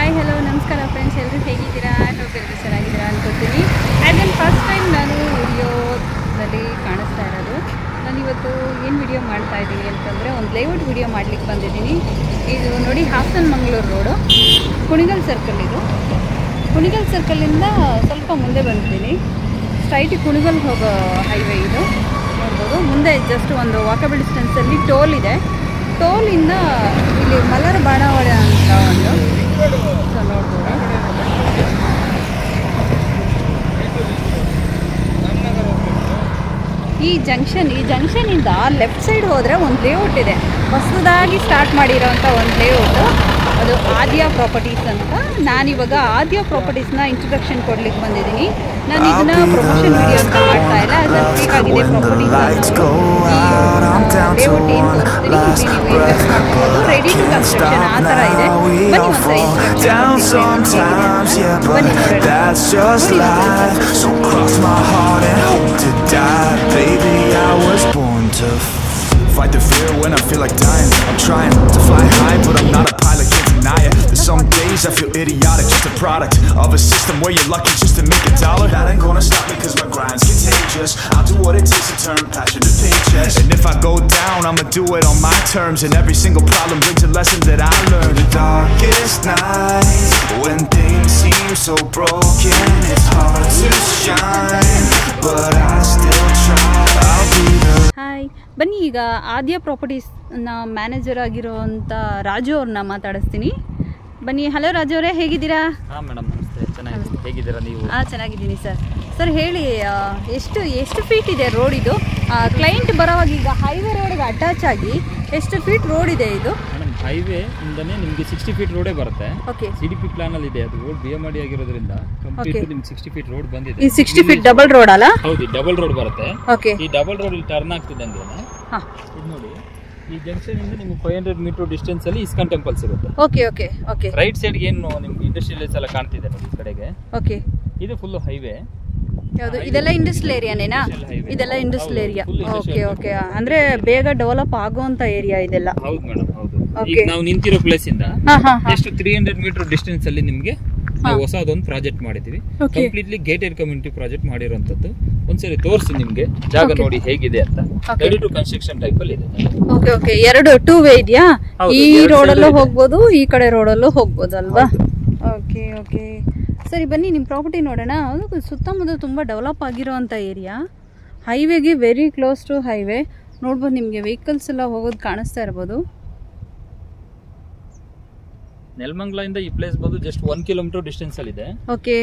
Hi hello ನಮಸ್ಕಾರ friends, ಎಲ್ಲರೂ ಹೇಗಿದ್ದೀರಾ? ಎಲ್ಲರೂ ಚೆನ್ನಾಗಿದ್ದೀರಾ ಅನ್ಕೋತೀನಿ. ಆ್ಯಂಡ್ ದೆನ್ ಫಸ್ಟ್ ಟೈಮ್ ನಾನು ವಿಡಿಯೋದಲ್ಲಿ ಕಾಣಿಸ್ತಾ ಇರೋದು. ನಾನಿವತ್ತು ಏನು ವಿಡಿಯೋ ಮಾಡ್ತಾ ಇದ್ದೀನಿ ಅಂತಂದರೆ ಒಂದು ಲೇಔಟ್ ವಿಡಿಯೋ ಮಾಡಲಿಕ್ಕೆ ಬಂದಿದ್ದೀನಿ. ಇದು ನೋಡಿ ಹಾಸನ ಮಂಗಳೂರು ರೋಡು, ಕುಣಿಗಲ್ ಸರ್ಕಲ್. ಇದು ಕುಣಿಗಲ್ ಸರ್ಕಲಿಂದ ಸ್ವಲ್ಪ ಮುಂದೆ ಬಂದಿದ್ದೀನಿ. ಸ್ಟ್ರೈಟ್ ಕುಣಿಗಲ್ ಹೋಗೋ ಹೈವೇ ಇದು ನೋಡ್ಬೋದು. ಮುಂದೆ ಜಸ್ಟ್ ಒಂದು ವಾಕಬಲ್ ಡಿಸ್ಟೆನ್ಸಲ್ಲಿ ಟೋಲ್ ಇದೆ. ಟೋಲಿಂದ ಇಲ್ಲಿ ಮಲರ್ ಬಾಣಾವರ ಅಂತ ಒಂದು ನೋಡ್ಬೋದು. ಈ ಜಂಕ್ಷನಿಂದ ಲೆಫ್ಟ್ ಸೈಡ್ ಹೋದರೆ ಒಂದು ಲೇಔಟ್ ಇದೆ, ಹೊಸದಾಗಿ ಸ್ಟಾರ್ಟ್ ಮಾಡಿರೋಂಥ ಒಂದು ಲೇಔಟು. ಅದು ಆದ್ಯ ಪ್ರಾಪರ್ಟೀಸ್ ಅಂತ. ನಾನಿವಾಗ ಆದ್ಯ ಪ್ರಾಪರ್ಟೀಸ್ನ ಇಂಟ್ರೊಡಕ್ಷನ್ ಕೊಡ್ಲಿಕ್ಕೆ ಬಂದಿದ್ದೀನಿ. ನಾನು ಇದನ್ನ ಪ್ರಮೋಷನ್ ವಿಡಿಯೋ ಅಂತ ಮಾಡ್ತಾ ಇಲ್ಲ, ಅದು ಬೇಕಾಗಿದೆ ಪ್ರಾಪರ್ಟೀಸ್ ಲೇಔಟ್ ಏನು ತೋರಿಸ್ತೀನಿ. ನೀವು ಇನ್ವೆಸ್ಟ್ ಮಾಡ್ಬೋದು, ರೆಡಿ ಟು ಕನ್ಸ್ಟ್ರಕ್ಷನ್ ಆ ಥರ ಇದೆ. ಬನ್ನಿ ಒಂದ್ಸರಿ Fight the fear when I feel like dying. I'm trying to fly high, but I'm not a pilot, can't deny it. There's some days I feel idiotic, just a product of a system where you're lucky just to make a dollar. That ain't gonna stop me cause my grind's contagious. I'll do what it takes to turn passion to paychecks. And if I go down, I'ma do it on my terms. And every single problem brings a lesson that I learned. The darkest nights, when things seem so broken, it's hard to shine, but I still try. I'll be the hi, ಬನ್ನಿ ಈಗ ಆದ್ಯ ಪ್ರಾಪರ್ಟೀಸ್ನ manager ಆಗಿರೋವಂಥ Raju ಅವ್ರನ್ನ ಮಾತಾಡಿಸ್ತೀನಿ. ಬನ್ನಿ. Hello Raju ಅವರೇ, ಹೇಗಿದ್ದೀರಾ? ಹಾಂ madam, ನಮಸ್ತೆ. ಚೆನ್ನಾಗಿದ್ದೀನಿ. ಹೇಗಿದ್ದೀರಾ ನೀವು? ಹಾಂ, ಚೆನ್ನಾಗಿದ್ದೀನಿ ಸರ್. ಸರ್ ಹೇಳಿ, ಎಷ್ಟು ಫೀಟ್ ಇದೆ ರೋಡ್ ಇದು? ಕ್ಲೈಂಟ್ ಬರೋವಾಗ ಈಗ ಹೈವೇ ರೋಡ್ಗೆ ಅಟ್ಯಾಚ್ ಆಗಿ ಎಷ್ಟು ಫೀಟ್ ರೋಡ್ ಇದೆ ಇದು? ಮೇಡಮ್, ಹೈವೇ ಇಂದನೇ ನಿಮಗೆ 60 ಫೀಟ್ ರೋಡೇ ಬರುತ್ತೆ. ಓಕೆ. CDP ಪ್ಲಾನಲ್ಲಿ ಇದೆ. ಅದು ರೋಡ್ BMRD ಆಗಿರೋದ್ರಿಂದ ಕಂಪ್ಲೀಟ್ ನಿಮ್ಗೆ 60 ಫೀಟ್ ರೋಡ್ ಬಂದಿದೆ. ಈ 60 ಫೀಟ್ ಡಬಲ್ ರೋಡ್ ಅಲ್ಲ? ಹೌದು, ಡಬಲ್ ರೋಡ್ ಬರುತ್ತೆ. ಓಕೆ. ಈ ಡಬಲ್ ರೋಡ್ ಇಲ್ಲಿ ಟರ್ನ್ ಆಗ್ತಿದೆ ಅಂದ್ರೆ ಹಾಂ, ಇದು ನೋಡಿ, ಈ ಜಂಕ್ಷನ್ ಇಂದ ನಿಮ್ಗೆ 500 ಮೀಟರ್ ಡಿಸ್ಟೆನ್ಸ್ ಅಲ್ಲಿ ಇಸ್ಕಾನ್ ಟೆಂಪಲ್ ಸಿಗುತ್ತೆ. Okay okay okay. Right side ಏನು ನಿಮ್ಗೆ ಇಂಡಸ್ಟ್ರಿಯಲ್ಸ್ ಎಲ್ಲ ಕಾಣ್ತಿದೆ ನೋಡಿ ಈ ಕಡೆಗೆ. ಓಕೆ. ಇದು ಫುಲ್ ಹೈವೇ. ಯಾವುದು ಇದೆಲ್ಲ ಇಂಡಸ್ಟ್ರಿಯಲ್ ಏರಿಯಾನೇನಾ? ಇದೆಲ್ಲ ಇಂಡಸ್ಟ್ರಿಯಲ್ ಏರಿಯಾ. Okay okay. ಅಂದ್ರೆ ಬೇಗ ಡೆವಲಪ್ ಆಗುವಂತ ಏರಿಯಾ ಇದೆಲ್ಲ. ಹೌದು ಮೇಡಮ್, ಹೌದು. ಈಗ ನಾವು ನಿಂತಿರೋ ಪ್ಲೇಸ್ ಇಂದ ಎಷ್ಟು 300 ಮೀಟರ್ ಡಿಸ್ಟೆನ್ಸ್ ಅಲ್ಲಿ ನಿಮ್ಗೆ ನಾವು ಹೊಸದೊಂದು ಪ್ರಾಜೆಕ್ಟ್ ಮಾಡಿದೀವಿ. ಕಂಪ್ಲೀಟ್ಲಿ ಗೇಟೆಡ್ ಕಮ್ಯುನಿಟಿ ಪ್ರಾಜೆಕ್ಟ್ ಮಾಡಿರೋಂಥದ್ದು. ಒಂದ್ಸರಿ ತೋರಿಸಿ ನಿಮ್ಗೆ ಜಾಗ ನೋಡಿ ಹೇಗಿದೆ ಅಂತ. ರೆಡಿ ಟು ಕನ್ಸ್ಟ್ರಕ್ಷನ್ ಟೈಪ್ ಅಲ್ಲಿ ಇದೆ. Okay okay. ಎರಡು ಟೂ ವೇ ಇದೆಯಾ? ಈ ರೋಡಲ್ಲೂ ಹೋಗ್ಬೋದು, ಈ ಕಡೆ ರೋಡಲ್ಲೂ ಹೋಗ್ಬೋದು ಅಲ್ವಾ? Okay okay. ಸರಿ, ಬನ್ನಿ ನಿಮ್ಮ ಪ್ರಾಪರ್ಟಿ ನೋಡೋಣ. ಅದು ಸುತ್ತಮುತ್ತ ತುಂಬ ಡೆವಲಪ್ ಆಗಿರೋವಂಥ ಏರಿಯಾ. ಹೈವೇಗೆ ವೆರಿ ಕ್ಲೋಸ್ ಟು ಹೈವೇ. ನೋಡ್ಬೋದು, ನಿಮಗೆ ವೆಹಿಕಲ್ಸ್ ಎಲ್ಲ ಹೋಗೋದು ಕಾಣಿಸ್ತಾ ಇರ್ಬೋದು. ನೆಲಮಂಗಲ ಇಂದ ಈ ಪ್ಲೇಸ್ ಬಂದು ಜಸ್ಟ್ 1 ಕಿಲೋಮೀಟರ್ ಡಿಸ್ಟೆನ್ಸ್ ಅಲ್ಲಿ ಇದೆ. ಓಕೆ.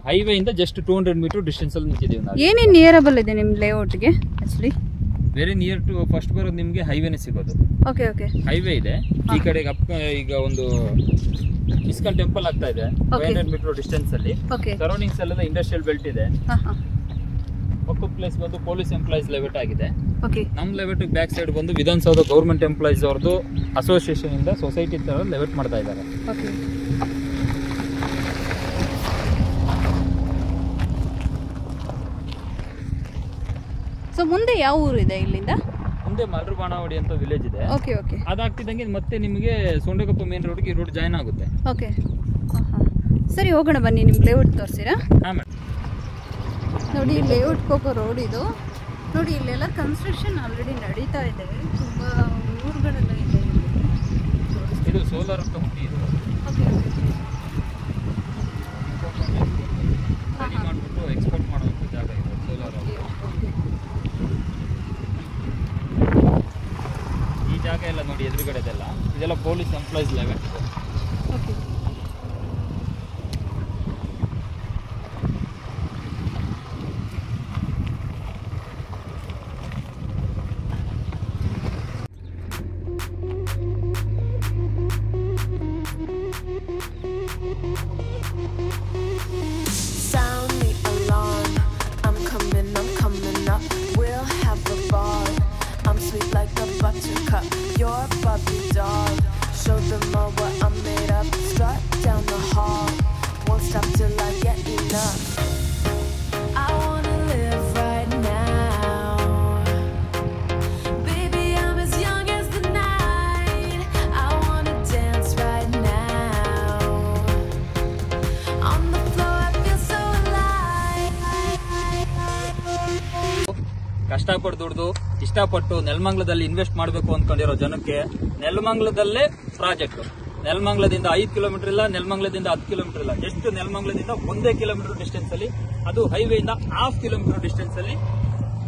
ಹೈವೇ ಇಂದ ಜಸ್ಟ್ 200 ಮೀಟರ್ ಡಿಸ್ಟೆನ್ಸ್ ಅಲ್ಲಿ ನಿಂತಿದ್ದೀವಿ ನಾವು. ಏನೇನು ನಿಯರಬಲ್ ಇದೆ ನಿಮ್ಮ ಲೇಔಟ್ಗೆ? Actually very near to first ಬರೋದು ನಿಮಗೆ ಹೈವೇನೇ ಸಿಗೋದು. Okay okay. ಹೈವೇ ಇದೆ ಈ ಕಡೆಗೆ. ಈಗ ಒಂದು ಇಸ್ಕಾನ್ ಟೆಂಪಲ್ ಆಗ್ತಾ ಇದೆ 500 ಮೀಟರ್ ಡಿಸ್ಟೆನ್ಸ್ ಅಲ್ಲಿ. ಸರೌಂಡಿಂಗ್ಸ್ ಎಲ್ಲ ಇಂಡಸ್ಟ್ರಿಯಲ್ ಬೆಲ್ಟ್ ಇದೆ. ಪಕ್ಕದ ಪ್ಲೇಸ್ ಬಂದು ಪೊಲೀಸ್ ಎಂಪ್ಲಾಯೀಸ್ ಲೆವೆಟ್ ಆಗಿದೆ. ನಮ್ಮ ಲೆವೆಟ್ ಬ್ಯಾಕ್ ಸೈಡ್ ಬಂದು ವಿಧಾನಸೌಧ ಗೌರ್ಮೆಂಟ್ ಎಂಪ್ಲಾಯೀಸ್ ಅವ್ರದ್ದು ಅಸೋಸಿಯೇಷನ್ ಇಂದ ಸೊಸೈಟಿ ತರ ಲೆವೆಟ್ ಮಾಡ್ತಾ ಇದ್ದಾರೆ. ಸೊ ಮುಂದೆ ಯಾವ ಊರು ಇದೆ ಇಲ್ಲಿಂದ? ಮುಂದೆ ಮಲ್ರು ಬಾಣಾವಡಿ ಅಂತ ವಿಲೇಜ್ ಇದೆ. Okay okay. ಅದಾಗ್ತಿದ್ದಂಗೆ ಮತ್ತೆ ನಿಮಗೆ ಸೊಂಡೆಕೊಪ್ಪ ಮೇನ್ ರೋಡ್ಗೆ ರೋಡ್ ಜಾಯ್ನ್ ಆಗುತ್ತೆ. ಓಕೆ. ಸರಿ, ಹೋಗೋಣ ಬನ್ನಿ. ನಿಮ್ಮ ಲೇಔಟ್ ತೋರಿಸಿರಾ? ಹಾಂ ಮೇಡಮ್. ನೋಡಿ, ಲೇಔಟ್ಗೆ ಹೋಗೋ ರೋಡ್ ಇದು. ನೋಡಿ, ಇಲ್ಲೆಲ್ಲ ಕನ್ಸ್ಟ್ರಕ್ಷನ್ ಆಲ್ರೆಡಿ ನಡೀತಾ ಇದೆ. ತುಂಬ ಊರುಗಳೆಲ್ಲ ಇದೆ. ಇದು ಸೋಲಾರ್ ಕಂಪ್ನಿ ಇದು. ಓಕೆ. ರೆಡಿ ಮಾಡಿಬಿಟ್ಟು ಎಕ್ಸ್ಪೋರ್ಟ್ ಮಾಡುವಂಥ ಜಾಗ ಇದು ಸೋಲಾರ್. ಈ ಜಾಗ ಎಲ್ಲ ನೋಡಿ ಎದುರುಗಡೆದೆಲ್ಲ ಇದೆಲ್ಲ police employees ಲೆವೆಟ್. Okay. Sound the alarm. I'm coming up. We'll have a ball. I'm sweet like a buttercup. You're a Barbie doll. Show them all what I'm made of. Strut down the hall. Won't stop till I get enough. I wanna live right now. Baby, I'm as young as the night. I wanna dance right now. ಕಷ್ಟಪಟ್ಟು ದುಡ್ದು ಇಷ್ಟಪಟ್ಟು ನೆಲಮಂಗಲದಲ್ಲಿ invest ಮಾಡಬೇಕು ಅಂದ್ಕೊಂಡಿರೋ ಜನಕ್ಕೆ ನೆಲಮಂಗಲದಲ್ಲೇ project. ನೆಲಮಂಗಲದಿಂದ 5 kilometre ಇಲ್ಲ, ನೆಲಮಂಗಲದಿಂದ 10 kilometre ಇಲ್ಲ, just ನೆಲಮಂಗಲದಿಂದ 1 kilometre distance ಅಲ್ಲಿ, ಅದು ಹೈವೇಯಿಂದ 1/2 kilometre distance ಅಲ್ಲಿ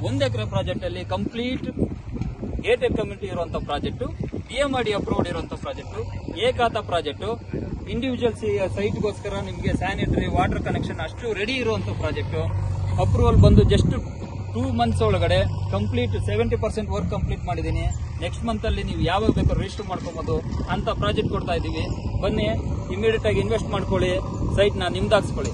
1 ಎಕರೆ ಪ್ರಾಜೆಕ್ಟ್ ಅಲ್ಲಿ ಕಂಪ್ಲೀಟ್ ಗೇಟೆಡ್ ಕಮ್ಯುನಿಟಿ ಇರುವಂತ ಪ್ರಾಜೆಕ್ಟ್, PMRD ಅಪ್ರೂವ್ಡ್ ಇರುವಂತ ಪ್ರಾಜೆಕ್ಟ್, ಏಕಾತ ಪ್ರಾಜೆಕ್ಟ್, ಇಂಡಿವಿಜುವಲ್ ಸೈಟ್ಗೋಸ್ಕರ ನಿಮಗೆ ಸ್ಯಾನಿಟರಿ ವಾಟರ್ ಕನೆಕ್ಷನ್ ಅಷ್ಟು ರೆಡಿ ಇರುವಂತ ಪ್ರಾಜೆಕ್ಟ್. ಅಪ್ರೂವಲ್ ಬಂದು ಜಸ್ಟ್ 2 ಮಂತ್ಸ್ ಒಳಗಡೆ ಕಂಪ್ಲೀಟ್ 70% ವರ್ಕ್ ಕಂಪ್ಲೀಟ್ ಮಾಡಿದ್ದೀನಿ. ನೆಕ್ಸ್ಟ್ ಮಂತ್ ಅಲ್ಲಿ ನೀವು ಯಾವಾಗ ಬೇಕಾದ್ರೂ ರಿಜಿಸ್ಟರ್ ಮಾಡ್ಕೋಬಹುದು ಅಂತ ಪ್ರಾಜೆಕ್ಟ್ ಕೊಡ್ತಾ ಇದೀವಿ. ಬನ್ನಿ, ಇಮಿಡಿಯೇಟ್ ಆಗಿ ಇನ್ವೆಸ್ಟ್ ಮಾಡ್ಕೊಳ್ಳಿ, ಸೈಟ್ ನ ನಿಮ್ದಾಗಿಸ್ಕೊಳ್ಳಿ.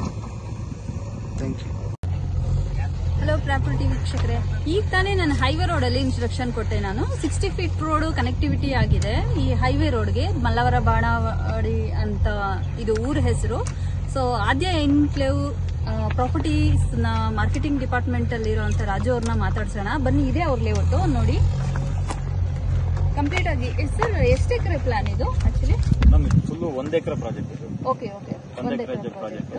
ಹಲೋ ಪ್ರಾಪರ್ಟಿ ವೀಕ್ಷಕರೇ, ಈಗ ತಾನೇ ನಾನು ಹೈವೇ ರೋಡ್ ಅಲ್ಲಿ ಇನ್ಸ್ಟ್ರಕ್ಷನ್ ಕೊಟ್ಟೆ. ನಾನು 60 ಫೀಟ್ ರೋಡ್ ಕನೆಕ್ಟಿವಿಟಿ ಆಗಿದೆ ಈ ಹೈವೇ ರೋಡ್ಗೆ. ಮಲ್ಲವರ ಬಾಣವಾಡಿ ಅಂತ ಇದು ಊರ ಹೆಸರು. ಸೊ ಆದ್ಯ ಎನ್ಕ್ಲೇವ್ ಪ್ರಾಪರ್ಟೀಸ್ ನ ಮಾರ್ಕೆಟಿಂಗ್ ಡಿಪಾರ್ಟ್ಮೆಂಟ್ ಅಲ್ಲಿ ಇರುವಂತ ರಾಜು ಅವ್ರನ್ನ ಮಾತಾಡ್ಸೋಣ ಬನ್ನಿ. ಇದೆ ಅವ್ರ ಲೇಔಟ್ ನೋಡಿ ಕಂಪ್ಲೀಟ್ ಆಗಿ. ಸರ್ ಎಷ್ಟು ಎಕರೆ ಪ್ಲಾನ್ ಇದು ಆಕ್ಚುಲಿ? ನಮ್ಗೆ ಫುಲ್ 1 ಎಕರೆ ಪ್ರಾಜೆಕ್ಟ್ ಇದು. ಓಕೆ ಓಕೆ, 1 ಎಕರೆ ಪ್ರಾಜೆಕ್ಟ್.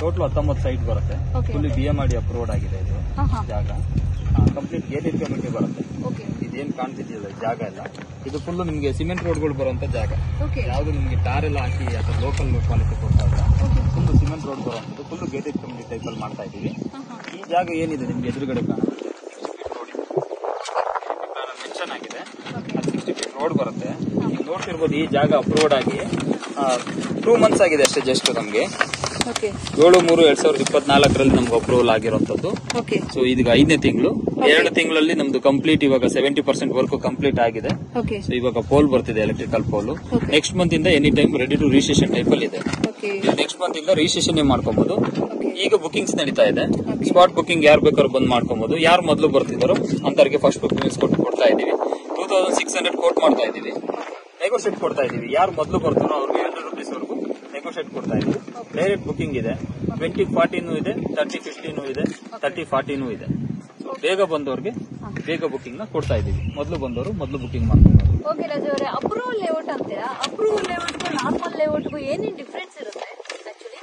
ಟೋಟಲ್ 19 ಸೈಟ್ ಬರುತ್ತೆ. ಫುಲ್ PMRD ಅಪ್ರೂವ್ಡ್ ಆಗಿದೆ ಇದು ಜಾಗ. ಕಂಪ್ಲೀಟ್ ಗೇಟೆಡ್ ಕಮ್ಯುನಿಟಿ ಬರುತ್ತೆ. ಇದೇನ್ ಕಾಣ್ತಿದೆಯಲ್ಲ ಜಾಗ ಎಲ್ಲ, ಇದು ಫುಲ್ ನಿಮ್ಗೆ ಸಿಮೆಂಟ್ ರೋಡ್ಗಳು ಬರುವಂತ ಜಾಗ. ಯಾವ್ದು ನಿಮ್ಗೆ ಟಾರ್ ಎಲ್ಲ ಹಾಕಿ ಅಥವಾ ಲೋಕಲ್ ಕ್ವಾಲಿಟಿ ಕೊಡ್ತಾ ಇಲ್ಲ, ಫುಲ್ ಸಿಮೆಂಟ್ ರೋಡ್ ಬರುವಂತದ್ದು. ಫುಲ್ ಗೇಟೆಡ್ ಕಮ್ಯುನಿಟಿ ಟೈಪ್ ಅಲ್ಲಿ ಮಾಡ್ತಾ ಇದೀವಿ. ಈ ಜಾಗ ಏನಿದೆ ನಿಮ್ಗೆ ಎದುರುಗಡೆ ಮೆನ್ಷನ್ ಆಗಿದೆ, 60 ಫೀಟ್ ರೋಡ್ ಬರುತ್ತೆ. ನೀವು ನೋಡ್ತಿರ್ಬೋದು ಈ ಜಾಗ ಅಪ್ರೂವ್ಡ್ ಆಗಿ 2 ಮಂತ್ಸ್ ಆಗಿದೆ ಅಷ್ಟೇ. ಜಸ್ಟ್ ನಮ್ಗೆ 7/3/2024 ನಮ್ಗೆ ಅಪ್ರೂವಲ್ ಆಗಿರುವಂತದ್ದು. ಸೊ ಇದೀಗ 5ನೇ ತಿಂಗಳು, 2 ತಿಂಗಳಲ್ಲಿ ನಮ್ದು ಕಂಪ್ಲೀಟ್ ಇವಾಗ 70% ವರ್ಕ್ ಕಂಪ್ಲೀಟ್ ಆಗಿದೆ. ಸೊ ಇವಾಗ ಪೋಲ್ ಬರ್ತಿದೆ, ಎಲೆಕ್ಟ್ರಿಕಲ್ ಪೋಲ್. ನೆಕ್ಸ್ಟ್ ಮಂತ್ ಇಂದ any time ready to registration type ಅಲ್ಲಿ ಇದೆ. ನೆಕ್ಸ್ಟ್ ಮಂತ್ ಇಂದ ರಿಜಿಸ್ಟ್ರೇಷನ್ ಮಾಡ್ಕೊಬಹುದು. ಈಗ ಬುಕಿಂಗ್ಸ್ ನಡೀತಾ ಇದೆ. ಸ್ಪಾಟ್ ಬುಕಿಂಗ್ ಯಾರು ಬೇಕಾದ್ರೂ ಬಂದ್ ಮಾಡ್ಕೊಬಹುದು. ಯಾರು ಮೊದಲು ಬರ್ತಿದಾರೋ ಅಂತವ್ರಿಗೆ ಫಸ್ಟ್ ಬುಕಿಂಗ್ಸ್ ಕೊಡ್ತಾ ಇದೀವಿ. 2600 ಕೋಟ್ ಮಾಡ್ತಾ ಇದೀವಿ. ನೆಗೋಷಿಯೇಟ್ ಕೊಡ್ತಾ ಇದೀವಿ. ಯಾರು ಮೊದಲು ಬರ್ತಾರೋ ಅವ್ರಿಗೆ 200 ರೂಪೀಸ್ ವರೆಗೂ ನೆಗೋಷಿಯೇಟ್ ಕೊಡ್ತಾ ಇದೀವಿ. ಡೈರೆಕ್ಟ್ ಬುಕಿಂಗ್ ಇದೆ. 2040 ಇದೆ, 3050 ಇದೆ, 3040 ಇದೆ. ಬೇಗ ಬಂದವ್ರಿಗೆ ಬೇಗ ಬುಕಿಂಗ್ ನ ಕೊಡ್ತಾ ಇದೀವಿ. ಮೊದಲು ಬಂದವರು ಮೊದಲು ಬುಕಿಂಗ್ ಮಾಡ್ತಾರೆ. ಓಕೆ ರಾಜು ಅವರೇ, ಅಪ್ರೂವಲ್ ಲೇಔಟ್ ಅಂತೀರಾ? ಅಪ್ರೂವಲ್ ಲೇಔಟ್ಗೂ ನಾರ್ಮಲ್ ಲೇಔಟ್ಗೂ ಏನೇನು ಡಿಫ್ರೆನ್ಸ್ ಇರುತ್ತೆ ಆಕ್ಚುಲಿ?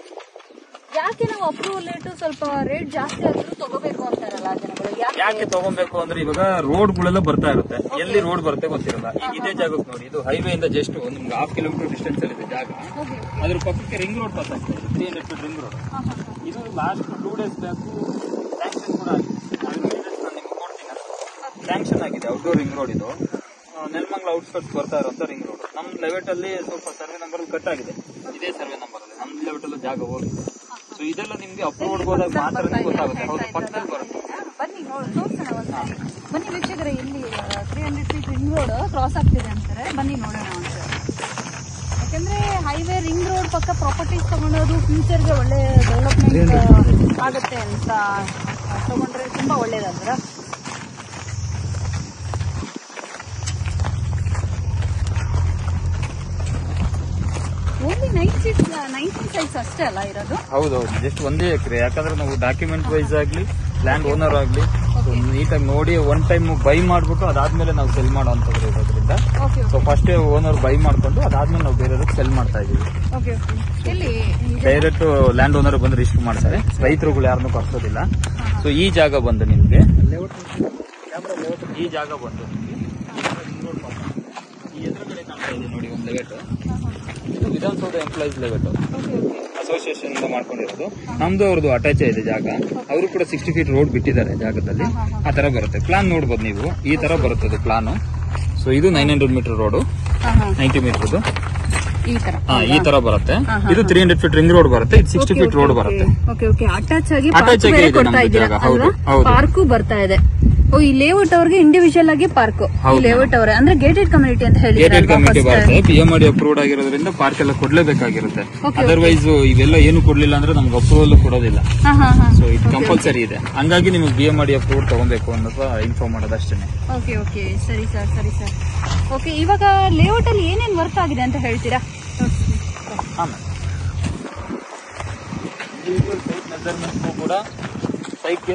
ಯಾಕೆ ನಾವು ಅಪ್ರೂವಲ್ ಲೇಔಟ್ ಸ್ವಲ್ಪ ರೇಟ್ ಜಾಸ್ತಿ ಆದ್ರೂ ತಗೋಬೇಕು ಅಂತಾರಲ್ಲ ಜನಗಳು? ಯಾಕೆ ತಗೋಬೇಕು ಅಂದ್ರೆ ಇವಾಗ ರೋಡ್ಗಳೆಲ್ಲ ಬರ್ತಾ ಇರುತ್ತೆ. ಎಲ್ಲಿ ರೋಡ್ ಬರುತ್ತೆ ಗೊತ್ತಿರಲ್ಲ. ಈಗ ಇದೇ ಜಾಗಕ್ಕೆ ನೋಡಿ, ಇದು ಹೈವೇ ಇಂದ ಜಸ್ಟ್ ಒಂದು 1/2 ಕಿಲೋಮೀಟರ್ ಡಿಸ್ಟೆನ್ಸ್ ಅಲ್ಲಿ ಇದೆ ಜಾಗ. ಅದ್ರ ಪಕ್ಕಕ್ಕೆ ರಿಂಗ್ ರೋಡ್ ಬರ್ತಾ ಇದೆ, 300 ಫೀಟ್ ರಿಂಗ್ ರೋಡ್. ಇದು ಲಾಸ್ಟ್ 2 ಡೇಸ್ ಬ್ಯಾಕ್ ಸ್ಯಾಂಕ್ಷನ್ ಕೂಡ ಆಗಿದೆ. ಸ್ಯಾಂಕ್ಷನ್ ಆಗಿದೆ ಔಟ್ಡೋರ್ ರಿಂಗ್ ರೋಡ್. ಇದು ನೆಲಮಂಗಲ ಔಟ್ಸ್ಕರ್ಟ್ಸ್ ಬರ್ತಾ ಇರುವಂತ ರಿಂಗ್ ರೋಡ್. ನಮ್ ಲೆವೆಟ್ ಅಲ್ಲಿ ಸ್ವಲ್ಪ ಸರ್ವೆ ನಂಬರ್ ಕಟ್ ಆಗಿದೆ. ಇದೇ ಸರ್ವೆ ನಂಬರ್ ಅಲ್ಲಿ ನಮ್ ಲೆವೆಟ್ ಅಲ್ಲಿ ಜಾಗ ಹೋಗಿದೆ. ಸೊ ಇದೆಲ್ಲ ನಿಮ್ಗೆ ಅಪ್ರೂವ್ಡ್ ಹೋದಾಗ ಮಾತ್ರ ಗೊತ್ತಾಗುತ್ತೆ. ಹೌದು, ಪಕ್ಕದಲ್ಲಿ ಬರುತ್ತೆ. ಬನ್ನಿ ತೋರಿಸೋಣ ಒಂದ್ಸರಿ. ಬನ್ನಿ ವೀಕ್ಷಕರೇ, ಇಲ್ಲಿ 300 ಫೀಟ್ ರಿಂಗ್ ರೋಡ್ ಕ್ರಾಸ್ ಆಗ್ತಿದೆ ಅಂತಾರೆ. ಬನ್ನಿ ನೋಡೋಣ ಒಂದ್ಸರಿ. ಯಾಕಂದ್ರೆ ಹೈವೇ ರಿಂಗ್ ರೋಡ್ ಪಕ್ಕ ಪ್ರಾಪರ್ಟೀಸ್ ತಗೊಂಡೋದು ಫ್ಯೂಚರ್ಗೆ ಒಳ್ಳೆ ಡೆವಲಪ್ಮೆಂಟ್ ಆಗುತ್ತೆ ಅಂತ ತಗೊಂಡ್ರೆ ತುಂಬಾ ಒಳ್ಳೇದಲ್ರ? ಓನ್ಲಿ 19 ಸೈಟ್ಸ್ ಅಷ್ಟೇ ಅಲ್ಲ ಇರೋದು? ಹೌದೌದು, ಜಸ್ಟ್ 1 ಎಕರೆ. ಯಾಕಂದ್ರೆ ನಾವು ಡಾಕ್ಯುಮೆಂಟ್ ವೈಸ್ ಆಗ್ಲಿ, ಲ್ಯಾಂಡ್ ಓನರ್ ಆಗ್ಲಿ ನೀಟಾಗಿ ನೋಡಿ ಒನ್ ಟೈಮ್ ಬೈ ಮಾಡ್ಬಿಟ್ಟು ಅದಾದ್ಮೇಲೆ ನಾವು ಸೆಲ್ ಮಾಡೋಂಥದ್ದು ಇರೋದ್ರಿಂದ ಸೊ ಫಸ್ಟ್ ಓನರ್ ಬೈ ಮಾಡ್ಕೊಂಡು ಅದಾದ್ಮೇಲೆ ನಾವು ಬೇರೆಯವ್ರಿಗೆ ಸೆಲ್ ಮಾಡ್ತಾ ಇದೀವಿ. ಡೈರೆಕ್ಟ್ ಲ್ಯಾಂಡ್ ಓನರ್ ಬಂದು ರಿಜಿಸ್ಟರ್ ಮಾಡ್ತಾರೆ, ರೈತರುಗಳು ಯಾರನ್ನೂ ಕರ್ಸೋದಿಲ್ಲ. ಸೊ ಈ ಜಾಗ ಬಂದು ನಿಮ್ಗೆ, ಈ ಜಾಗ ಬಂದು ನಿಮ್ಗೆ ಈ ಎದುರುಗಡೆ ಕಾಣ್ತಾ ಇದೆ ನೋಡಿ ಒಂದು ಲೆವೆಟ್. ಇದು ವಿಧಾನಸೌಧ ಎಂಪ್ಲಾಯೀಸ್ ಲೆವೆಟ್ ಅಸೋಸಿಯೇಷನ್ ಇಂದ ಮಾಡ್ಕೊಂಡಿರೋದು. ನಮ್ದು ಅವ್ರದ್ದು ಅಟ್ಯಾಚ್ ಇದೆ ಜಾಗ. ಅವರು ಕೂಡ 60 ಫೀಟ್ ರೋಡ್ ಬಿಟ್ಟಿದ್ದಾರೆ ಜಾಗದಲ್ಲಿ. ಆ ತರ ಬರುತ್ತೆ ಪ್ಲಾನ್. ನೋಡ್ಬೋದು ನೀವು, ಈ ತರ ಬರುತ್ತೆ ಪ್ಲಾನ್. ಸೊ ಇದು 900 ಮೀಟರ್ ರೋಡ್, 90 ಮೀಟರ್ ಈ ತರ ಬರುತ್ತೆ. ಇದು 300 ಫೀಟ್ ರಿಂಗ್ ರೋಡ್ ಬರುತ್ತೆ. ಇದು 60 ಫೀಟ್ ರೋಡ್ ಬರುತ್ತೆ. ಅಟ್ಯಾಚ್ ಆಗಿ ಪಾರ್ಕು ಬರ್ತಾ ಇದೆ. ಈ ಲೇಔಟ್ ಅವ್ರಿಗೆ ಇಂಡಿವಿಜುವಲ್ ಆಗಿ ಪಾರ್ಕ್. ಲೇಔಟ್ ಅವರೇ ಅಂದ್ರೆ ಗೇಟೆಡ್ ಕಮ್ಯುನಿಟಿ ಅಂತ ಹೇಳಿ ಗೇಟೆಡ್ ಕಮ್ಯುನಿಟಿ ಬರುತ್ತೆ. PMRD ಅಪ್ರೂವ್ಡ್ ಆಗಿರೋದ್ರಿಂದ ಪಾರ್ಕ್ ಎಲ್ಲ ಕೊಡ್ಲೇಬೇಕಾಗಿರುತ್ತೆ. ಅದರ್ವೈಸ್ ಇವೆಲ್ಲ ಏನು ಕೊಡ್ಲಿಲ್ಲ ಅಂದ್ರೆ ನಮ್ಗೆ ಅಪ್ರೂವಲ್ ಕೊಡೋದಿಲ್ಲ. ಸೊ ಇದು ಕಂಪಲ್ಸರಿ ಇದೆ. ಹಂಗಾಗಿ ನಿಮ್ಗೆ PMRD ಅಪ್ರೂವ್ಡ್ ತಗೋಬೇಕು ಅನ್ನೋದು ಇನ್ಫಾರ್ಮ್ ಮಾಡೋದು ಅಷ್ಟೇ. ಓಕೆ ಓಕೆ, ಸರಿ ಸರ್, ಸರಿ ಸರ್. ಓಕೆ, ಇವಾಗ ಲೇಔಟ್ ಅಲ್ಲಿ ಏನೇನು ವರ್ಕ್ ಆಗಿದೆ ಅಂತ ಹೇಳ್ತೀರಾ? ಕೂಡ ಸೈಟ್ಗೆ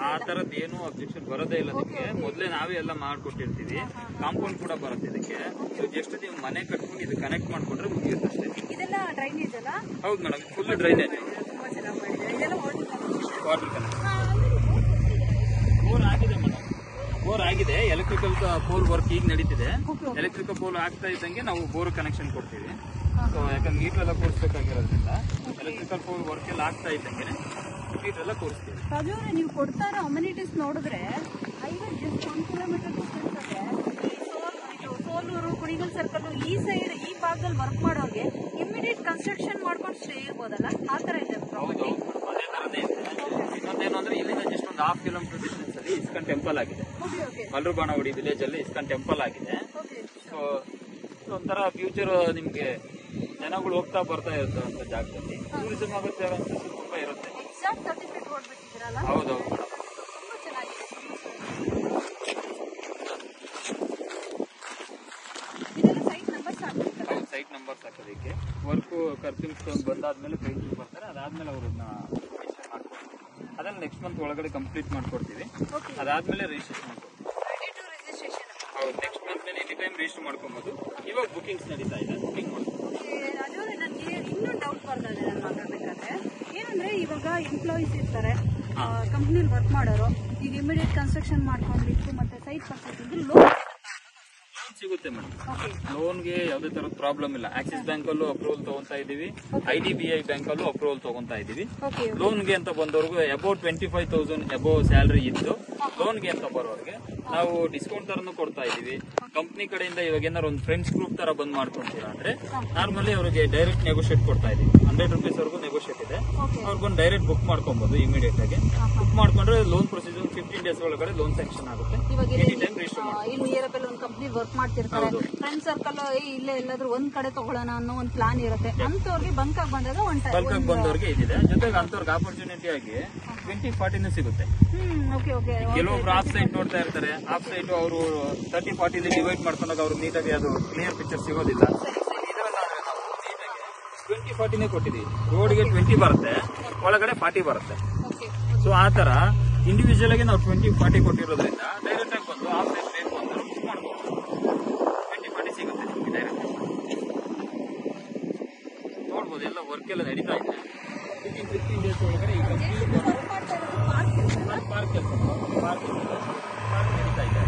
ಆ ತರದ್ ಏನು ಅಬ್ಜೆಕ್ಷನ್ ಬರೋದೇ ಇಲ್ಲ ನಿಮ್ಗೆ. ಮೊದಲೇ ನಾವೇ ಎಲ್ಲ ಮಾಡ್ಕೊಟ್ಟಿರ್ತೀವಿ. ಕಾಂಪೌಂಡ್ ಕೂಡ ಬರುತ್ತೆ ಇದಕ್ಕೆ. ಸೊ ಜಸ್ಟ್ ನೀವು ಮನೆ ಕಟ್ಕೊಂಡು ಇದು ಕನೆಕ್ಟ್ ಮಾಡ್ಕೊಂಡ್ರೆ ಮುಗಿಯುತ್ತೆ. ಇದೆಲ್ಲ ಡ್ರೈನೇಜ್ ಅಲ್ಲ? ಹೌದು madam, full drainage, water pole work ಈಗ ನಡೀತಿದೆ. ಎಲೆಕ್ಟ್ರಿಕಲ್ ಪೋಲ್ ಆಗ್ತಾ ಇದ್ದಂಗೆ ನಾವು ಬೋರ್ ಕನೆಕ್ಷನ್ ಕೊಡ್ತೀವಿ. ಸೊ ಯಾಕಂದ್ರೆ ಮೀಟರ್ ಎಲ್ಲ ಕೂರಿಸಬೇಕಾಗಿರೋದ್ರಿಂದ ಎಲೆಕ್ಟ್ರಿಕಲ್ ಪೋಲ್ ವರ್ಕ್ ಎಲ್ಲ ಆಗ್ತಾ ಇದ್ದಂಗೆ ಮೀಟರ್ ಎಲ್ಲ ಕೂರಿಸ್ತೀವಿ. ರಾಜು ಅವರೇ, ನೀವು ಕೊಡ್ತಾ ಇರೋ ಅಮ್ಯುನಿಟೀಸ್ ನೋಡಿದ್ರೆ ಜಸ್ಟ್ 1 ಕಿಲೋಮೀಟರ್ ಡಿಸ್ಟೆನ್ಸ್ ಇದೆ. ಸೋಲೂರು, ಕುಣಿಗಲ್ ಸರ್ಕಲ್ ಈ ಸೈಡ್ ಈ ಭಾಗದಲ್ಲಿ ವರ್ಕ್ ಮಾಡೋರಿಗೆ ಇಮಿಡಿಯೇಟ್ ಕನ್ಸ್ಟ್ರಕ್ಷನ್ ಮಾಡ್ಕೊಂಡು ಸ್ಟೇ ಇರ್ಬೋದಲ್ಲ, ಆ ತರ ಇದೆ. ಹೌದು, ಅದೇ ತರನೇ ಇದೆ. ಇನ್ನೊಂದೇನು ಅಂದ್ರೆ ಇಲ್ಲಿಂದ ಜಸ್ಟ್ ಒಂದು 1/2 ಕಿಲೋಮೀಟರ್ ಡಿಸ್ಟೆನ್ಸ್ ಅಲ್ಲಿ ಇಸ್ಕಾನ್ ಟೆಂಪಲ್ ಆಗಿದೆ. ಮಲ್ರುಬಾಣವಡಿ ವಿಲೇಜ್ ಅಲ್ಲಿ ಇಸ್ಕಾನ್ ಟೆಂಪಲ್ ಆಗಿದೆ. ಸೊ ಒಂಥರ ಫ್ಯೂಚರ್ ನಿಮ್ಗೆ ಜನಗಳು ಹೋಗ್ತಾ ಬರ್ತಾ ಇರುತ್ತಂತ ಜಾಗದಲ್ಲಿ ಟೂರಿಸಂ ಆಗುತ್ತೆ ಅಂತ ತುಂಬಾ ಇರುತ್ತೆ. ಹೌದೌದು, ಸೈಟ್ ನಂಬರ್ಸ್ ಹಾಕೋದಕ್ಕೆ ವರ್ಕ್ ಕರ್ಪಿಂಗ್ ಸ್ಟೋನ್ ಬಂದಾದ್ಮೇಲೆ ಪೇಂಟಿಂಗ್ ಬರ್ತಾರೆ. ಅದಾದ್ಮೇಲೆ ಅವ್ರನ್ನ ರಿಜಿಸ್ಟರ್ ಮಾಡ್ಕೊಡ್ತೀವಿ. ಅದನ್ನ ನೆಕ್ಸ್ಟ್ ಮಂತ್ ಒಳಗಡೆ ಕಂಪ್ಲೀಟ್ ಮಾಡ್ಕೊಡ್ತೀವಿ. ಅದಾದ್ಮೇಲೆ ರಿಜಿಸ್ಟ್ರೇಷನ್ ಮಾಡ್ಕೊಡ್ತೀವಿ. ಹೌದು, ನೆಕ್ಸ್ಟ್ ಮಂತ್ ಮೇಲೆ ಎನಿ ಟೈಮ್ ರಿಜಿಸ್ಟರ್ ಮಾಡ್ಕೊಬಹುದು. ಇವಾಗ ಬುಕಿಂಗ್ಸ್ ನಡೀತಾ ಇದೆ, ಬುಕಿಂಗ್ ಮಾಡ್ತೀವಿ. ನನಗೆ ಇನ್ನೂ ಡೌಟ್ ಬರ್ತದೆ ನಾನು ಮಾತಾಡ್ಬೇಕಾದ್ರೆ. ಏನಂದ್ರೆ ಇವಾಗ ಎಂಪ್ಲಾಯೀಸ್ ಇರ್ತಾರೆ, ಕಂಪ್ನಿಲಿ ವರ್ಕ್ ಮಾಡೋರು, ಈಗ ಇಮಿಡಿಯೇಟ್ ಕನ್ಸ್ಟ್ರಕ್ಷನ್ ಮಾಡ್ಕೊಂಡ್ಲಿಕ್ಕೆ ಮತ್ತೆ ಸೈಟ್ ಪರ್ಚೇಸ್ ಲೋನ್ ಸಿಗುತ್ತೆ ಮೇಡಮ್. ಲೋನ್ಗೆ ಯಾವುದೇ ತರದ ಪ್ರಾಬ್ಲಮ್ ಇಲ್ಲ. ಆಕ್ಸಿಸ್ ಬ್ಯಾಂಕ್ ಅಲ್ಲೂ ಅಪ್ರೂವಲ್ ತಗೊಂತಾ ಇದೀವಿ, IDBI ಬ್ಯಾಂಕ್ ಅಲ್ಲೂ ಅಪ್ರೂವಲ್ ತಗೊಂತಾ ಇದೀವಿ. ಲೋನ್ಗೆ ಅಂತ ಬಂದವ್ರಿಗೂ ಅಬೌಟ್ 25,000 ಅಬೌವ್ ಸ್ಯಾಲರಿ ಇದ್ದು ಲೋನ್ಗೆ ಅಂತ ಬರೋರಿಗೆ ನಾವು ಡಿಸ್ಕೌಂಟ್ ತರನು ಕೊಡ್ತಾ ಇದೀವಿ. ಕಂಪ್ನಿ ಕಡೆಯಿಂದ ಇವಾಗ ಏನಾರು ಒಂದು ಫ್ರೆಂಡ್ಸ್ ಗ್ರೂಪ್ ತರ ಬಂದ್ ಮಾಡ್ಕೊಂತೀರಾ ಅಂದ್ರೆ ನಾರ್ಮಲಿ ಅವರಿಗೆ ಡೈರೆಕ್ಟ್ ನೆಗೋಷಿಯೇಟ್ ಕೊಡ್ತಾ ಇದೀವಿ. 100 ರೂಪೀಸ್ ವರ್ಗೂ ನೆಗೋಷಿಯೇಟ್ ಇದೆ. ಅವ್ರಿಗೊಂದು ಡೈರೆಕ್ಟ್ ಬುಕ್ ಮಾಡ್ಕೊಬಹುದು. ಇಮಿಡಿಯೇಟ್ ಆಗಿ ಬುಕ್ ಮಾಡ್ಕೊಂಡ್ರೆ ಲೋನ್ ಪ್ರೊಸೀಜರ್ 15 ಡೇಸ್ ಒಳಗಡೆ ಲೋನ್ ಸ್ಯಾಂಕ್ಷನ್ ಆಗುತ್ತೆ. ಎನಿ ಟೈಮ್ ರಿಜಿಸ್ಟರ್ ಮಾಡ್ತೀವಿ. ಒಂದು ಕಂಪ್ನಿ ವರ್ಕ್ ಮಾಡ್ತಿರ್ತಾರೆ, ಫ್ರೆಂಡ್ಸ್ ಸರ್ಕಲ್ ಇಲ್ಲೇ ಎಲ್ಲಾದ್ರೂ ಒಂದ್ ಕಡೆ ತಗೊಳ್ಳೋಣ ಅನ್ನೋ ಒಂದು ಪ್ಲಾನ್ ಇರುತ್ತೆ. ಅಂತವ್ರಿಗೆ ಬಂಕ್ ಆಗಿ ಬಂದಾಗ ಬಂಕ್ ಬಂದವ್ರಿಗೆ ಇದಿದೆ. ಜೊತೆಗೆ ಅಂತವ್ರಿಗೆ ಆಪರ್ಚುನಿಟಿ ಆಗಿ 20-40 ಸಿಗುತ್ತೆ. ಕೆಲವೊಬ್ರು ಆಫ್ ಸೈಟ್ ನೋಡ್ತಾ ಇರ್ತಾರೆ. ಆಫ್ ಸೈಟ್ ಅವರು 30-40 ಡಿವೈಡ್ ಮಾಡ್ಕೊಂಡಾಗ ಅವ್ರು ನೀಟಾಗಿ ಅದು ಕ್ಲಿಯರ್ ಪಿಕ್ಚರ್ ಸಿಗೋದಿಲ್ಲ. 20-40 ಕೊಟ್ಟಿದ್ದೀವಿ. ರೋಡ್ಗೆ 20 ಬರುತ್ತೆ, ಒಳಗಡೆ 40 ಬರುತ್ತೆ. ಸೊ ಆ ತರ ಇಂಡಿವಿಜುವಲ್ ಆಗಿ ನಾವು 20-40 ಕೊಟ್ಟಿರೋದ್ರಿಂದ ಡೈರೆಕ್ಟ್ ಆಗಿ ಬಂದು ಆಫ್ ಸೈಟ್ ಬೇಕು ಅಂದ್ರೆ ಬುಕ್ ಮಾಡ್ಬೋದು. 20-40 ಸಿಗುತ್ತೆ ನಿಮ್ಗೆ ಡೈರೆಕ್ಟ್. ನೋಡ್ಬೋದು, ಎಲ್ಲ ವರ್ಕ್ ಎಲ್ಲ ನಡೀತಾ ಇದೆ. 15 ಡೇಸ್ ಒಳಗಡೆ ಈಗ ಪಾರ್ಕ್ ನಡೀತಾ ಇದೆ.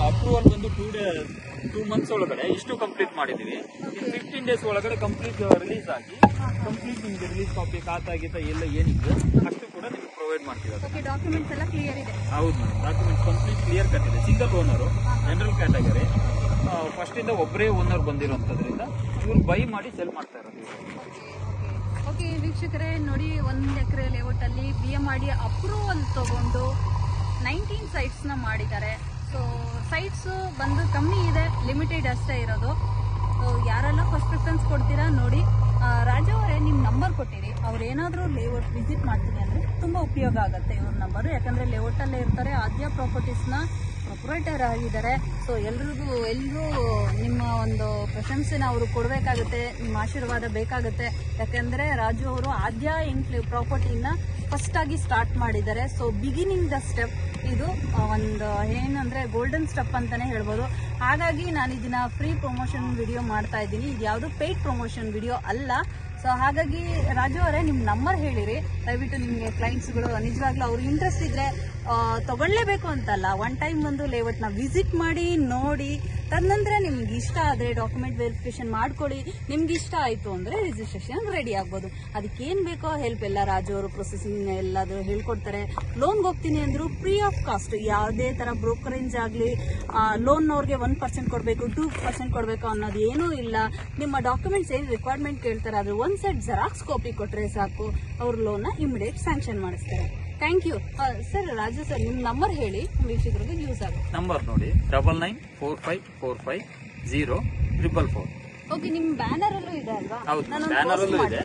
ಅಪ್ರೂವಲ್ ಬಂದು 2 ಮಂತ್ಸ್ ಒಳಗಡೆ ಇಷ್ಟು ಕಂಪ್ಲೀಟ್ ಮಾಡಿದೀವಿ. 15 ಡೇಸ್ ಒಳಗಡೆ ಕಂಪ್ಲೀಟ್ ರಿಲೀಸ್ ಆಗಿ ಕಂಪ್ಲೀಟ್ ನಿಮ್ಗೆ ರಿಲೀಸ್ ಕಾಪಿ ಖಾತಾ ಗೀತಾ ಎಲ್ಲ ಏನಿದೆ ಅಷ್ಟು ಕೂಡ ನಿಮ್ಗೆ ಪ್ರೊವೈಡ್ ಮಾಡ್ತೀವಿ. ಡಾಕ್ಯುಮೆಂಟ್ಸ್ ಎಲ್ಲ ಕ್ಲಿಯರ್ ಇದೆ. ಹೌದು madam, documents complete clear cut ಇದೆ. Single owner, general category, first ಇಂದ ಒಬ್ಬರೇ ಓನರ್ ಬಂದಿರೋಂಥದ್ರಿಂದ ಇವ್ರು ಬೈ ಮಾಡಿ ಸೆಲ್ ಮಾಡ್ತಾ ಇರೋದು. ಓಕೆ ವೀಕ್ಷಕರೇ, ನೋಡಿ 1 ಎಕರೆ ಲೇಔಟ್ ಅಲ್ಲಿ BMRD ಅಪ್ರೂವಲ್ ತಗೊಂಡು 19 ಸೈಟ್ಸ್ ನ ಮಾಡಿದ್ದಾರೆ. ಸೊ ಸೈಟ್ಸ್ ಬಂದು ಕಮ್ಮಿ ಇದೆ, ಲಿಮಿಟೆಡ್ ಅಷ್ಟೇ ಇರೋದು. ಸೊ ಯಾರೆಲ್ಲ ಫಸ್ಟ್ ಪ್ರಿಫರೆನ್ಸ್ ಕೊಡ್ತೀರಾ ನೋಡಿ. ರಾಜು ಅವರೇ, ನಿಮ್ಮ ನಂಬರ್ ಕೊಟ್ಟಿರಿ. ಅವ್ರು ಏನಾದರೂ ಲೇಔಟ್ ವಿಸಿಟ್ ಮಾಡ್ತೀನಿ ಅಂದರೆ ತುಂಬ ಉಪಯೋಗ ಆಗುತ್ತೆ ಇವ್ರ ನಂಬರು. ಯಾಕಂದರೆ ಲೇಔಟಲ್ಲೇ ಇರ್ತಾರೆ, ಆದ್ಯ ಪ್ರಾಪರ್ಟೀಸ್ನ ಪ್ರೊಪ್ರೈಟರ್ ಆಗಿದ್ದಾರೆ. ಸೊ ಎಲ್ಲರೂ ನಿಮ್ಮ ಒಂದು ಪ್ರಶಂಸೆನ ಅವರು ಕೊಡಬೇಕಾಗುತ್ತೆ, ನಿಮ್ಮ ಆಶೀರ್ವಾದ ಬೇಕಾಗುತ್ತೆ. ಯಾಕೆಂದರೆ ರಾಜು ಅವರು ಆದ್ಯ ಪ್ರಾಪರ್ಟಿನ ಫಸ್ಟ್ ಆಗಿ ಸ್ಟಾರ್ಟ್ ಮಾಡಿದ್ದಾರೆ. ಸೊ ಬಿಗಿನಿಂಗ್ ದ ಸ್ಟೆಪ್ ಇದು ಒಂದು ಏನಂದ್ರೆ ಗೋಲ್ಡನ್ ಸ್ಟೆಪ್ ಅಂತಾನೆ ಹೇಳ್ಬೋದು. ಹಾಗಾಗಿ ನಾನು ಇದನ್ನ ಫ್ರೀ ಪ್ರಮೋಷನ್ ವಿಡಿಯೋ ಮಾಡ್ತಾ ಇದ್ದೀನಿ. ಇದು ಯಾವುದು ಪೇಯ್ಡ್ ಪ್ರಮೋಷನ್ ವಿಡಿಯೋ ಅಲ್ಲ. ಸೊ ಹಾಗಾಗಿ ರಾಜು ಅವರೇ, ನಿಮ್ಮ ನಂಬರ್ ಹೇಳಿರಿ. ದಯವಿಟ್ಟು ನಿಮಗೆ ಕ್ಲೈಂಟ್ಸ್ಗಳು ನಿಜವಾಗ್ಲೂ ಅವ್ರು ಇಂಟ್ರೆಸ್ಟ್ ಇದ್ರೆ ತಗೊಳ್ಳೇಬೇಕು ಅಂತಲ್ಲ, 1 ಟೈಮ್ ಬಂದು ಲೇಔಟ್ನ ವಿಸಿಟ್ ಮಾಡಿ ನೋಡಿ, ತದನಂತರ ನಿಮ್ಗೆ ಇಷ್ಟ ಆದರೆ ಡಾಕ್ಯುಮೆಂಟ್ ವೆರಿಫಿಕೇಶನ್ ಮಾಡ್ಕೊಳ್ಳಿ. ನಿಮ್ಗೆ ಇಷ್ಟ ಆಯಿತು ಅಂದರೆ ರಿಜಿಸ್ಟ್ರೇಷನ್ ರೆಡಿ ಆಗ್ಬೋದು. ಅದಕ್ಕೇನು ಬೇಕೋ ಹೆಲ್ಪ್ ಎಲ್ಲ ರಾಜು ಅವರು ಪ್ರೊಸೆಸಿಂಗ್ ಎಲ್ಲಾದರೂ ಹೇಳ್ಕೊಡ್ತಾರೆ. ಲೋನ್ಗೆ ಹೋಗ್ತೀನಿ ಅಂದರೂ ಫ್ರೀ ಆಫ್ ಕಾಸ್ಟ್, ಯಾವುದೇ ಥರ ಬ್ರೋಕರೇಜ್ ಆಗಲಿ ಲೋನ್ನವ್ರಿಗೆ 1% ಕೊಡಬೇಕು 2% ಕೊಡಬೇಕು ಅನ್ನೋದು ಏನೂ ಇಲ್ಲ. ನಿಮ್ಮ ಡಾಕ್ಯುಮೆಂಟ್ಸ್ ಏನು ರಿಕ್ವೈರ್ಮೆಂಟ್ ಕೇಳ್ತಾರೆ ಅದು ಒಂದು ಸೆಟ್ ಜೆರಾಕ್ಸ್ ಕಾಪಿ ಕೊಟ್ಟರೆ ಸಾಕು, ಅವ್ರ ಲೋನ್ನ ಇಮಿಡಿಯೇಟ್ ಸ್ಯಾಂಕ್ಷನ್ ಮಾಡಿಸ್ತಾರೆ. Thank you sir. Raju sir, ನಿಮ್ಮ ನಂಬರ್ ಹೇಳಿ, ವೀಕ್ಷಕರಿಗೆ ಯೂಸ್ ಆಗುತ್ತೆ. ನಂಬರ್ ನೋಡಿ 9945450444. ಓಕೆ, ನಿಮ್ಮ ಬ್ಯಾನರ್ ಅಲ್ಲೂ ಇದೆ ಅಲ್ವಾ? ಹೌದು, ಬ್ಯಾನರ್ ಅಲ್ಲೂ ಇದೆ.